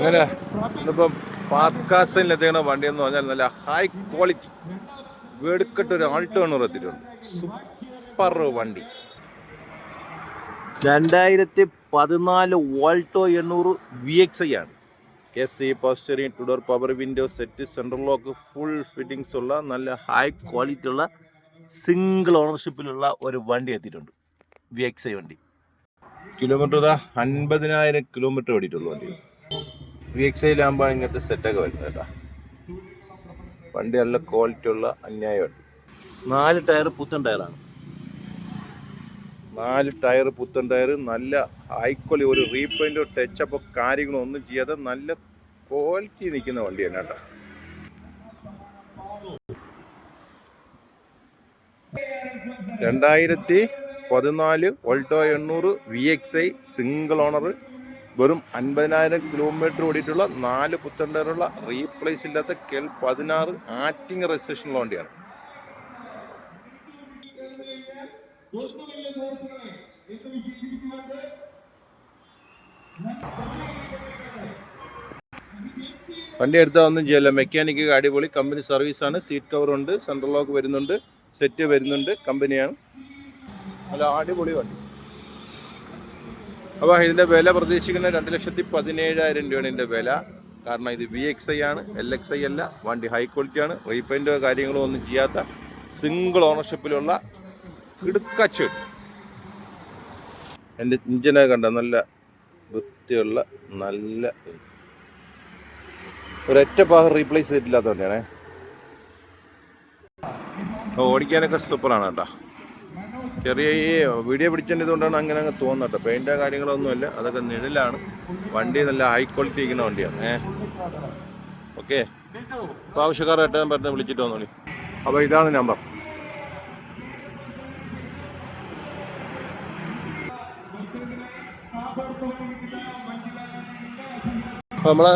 അങ്ങനെ ഇന്നിപ്പം പാർക്കാസിലെത്തിക്കുന്ന വണ്ടി എന്ന് പറഞ്ഞാൽ നല്ല ഹൈ ക്വാളിറ്റി വെടുക്കട്ടൊരു ആൾട്ടോ എണ്ണൂറ് എത്തിയിട്ടുണ്ട്. സൂപ്പർ വണ്ടി 2014 ഓൾട്ടോ 800 VXi ആണ്. AC, power steering, two door power window set, central lock, full fittings ഉള്ള നല്ല ഹൈ ക്വാളിറ്റി ഉള്ള സിംഗിൾ ഓണർഷിപ്പിലുള്ള ഒരു വണ്ടി എത്തിയിട്ടുണ്ട്. VXi വണ്ടി. കിലോമീറ്റർ 50,000 കിലോമീറ്റർ ഓടിയിട്ടുള്ള വണ്ടി. VXiയിലാകുമ്പോൾ ഇങ്ങനത്തെ സെറ്റൊക്കെ വരുന്നത് കേട്ടോ. വണ്ടി നല്ല ക്വാളിറ്റി ഉള്ള അന്യായ വണ്ടി. 4 ടയർ പുത്തൻ ടയറാണ്. 4 ടയർ പുത്തൻ ടയർ, നല്ല ഹൈ ക്വാളിറ്റി, ഒരു റീപെയിന്റോ ടച്ചപ്പോ കാര്യങ്ങളോ ഒന്നും ചെയ്യാതെ നല്ല ക്വാളിറ്റി നിൽക്കുന്ന വണ്ടിയാണ് കേട്ടോ. രണ്ടായിരത്തി 14 ഓൾട്ടോ 800 VXi സിംഗിൾ ഓണർ, വെറും 50,000 കിലോമീറ്റർ ഓടിയിട്ടുള്ള 4 പുത്തൻ ടയറുള്ള റീപ്ലേസ് ഇല്ലാത്ത KEL 16 ആറ്റിങ് രജിസ്ട്രേഷനുള്ള വണ്ടിയാണ്. വണ്ടി എടുത്താൽ ഒന്നും ചെയ്യല്ല, മെക്കാനിക്ക് അടിപൊളി, കമ്പനി സർവീസാണ്. സീറ്റ് കവർ ഉണ്ട്, സെൻട്രൽ ലോക്ക് വരുന്നുണ്ട്, സെറ്റ് വരുന്നുണ്ട്, കമ്പനിയാണ്. നല്ല അടിപൊളി വണ്ടി. അപ്പോൾ ഇതിൻ്റെ വില പ്രതീക്ഷിക്കുന്നത് 2,17,000 രൂപയാണ് ഇതിൻ്റെ വില. കാരണം ഇത് VXi ആണ്, LXi അല്ല. വണ്ടി ഹൈ ക്വാളിറ്റിയാണ്, റീപെയിൻ്റോ കാര്യങ്ങളോ ഒന്നും ചെയ്യാത്ത സിംഗിൾ ഓണർഷിപ്പിലുള്ള കിടുക്കച്ച്. എൻ്റെ ഇഞ്ചിനൊക്കെ കണ്ട നല്ല വൃത്തിയുള്ള നല്ല ഒരൊറ്റ ഭാഗം റീപ്ലേസ് ചെയ്തിട്ടില്ലാത്ത വണ്ടിയാണേ. ഓടിക്കാനൊക്കെ സൂപ്പറാണ് കേട്ടോ. ചെറിയ ഈ വീഡിയോ പിടിച്ചതുകൊണ്ടാണ് അങ്ങനെ അങ്ങ് തോന്നുന്നത് കേട്ടോ. പെയിൻ്റോ കാര്യങ്ങളൊന്നുമില്ല, അതൊക്കെ നിഴലാണ്. വണ്ടി നല്ല ഹൈ ക്വാളിറ്റി ഇരിക്കുന്ന വണ്ടിയാണ്. ഓക്കെ, അപ്പോൾ ആവശ്യക്കാരെ എട്ടാൻ പറഞ്ഞ് വിളിച്ചിട്ട് വന്നോളി. അപ്പോൾ ഇതാണ് നമ്പർ. നമ്മളെ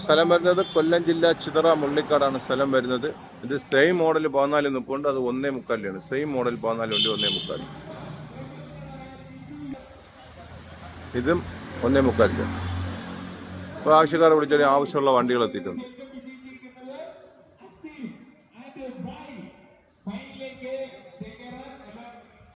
സ്ഥലം വരുന്നത് കൊല്ലം ജില്ല ചിതറ മുള്ളിക്കാടാണ് സ്ഥലം വരുന്നത്. ഇത് സെയിം മോഡൽ 14 നിൽപ്പുണ്ട്, അത് 1.45 സെയിം മോഡൽ 14 ഉണ്ട്, 1.45. ഇതും 1.45. അപ്പോൾ ആവശ്യക്കാരെ വിളിച്ചാൽ ആവശ്യമുള്ള വണ്ടികൾ എത്തിയിട്ടുണ്ട്.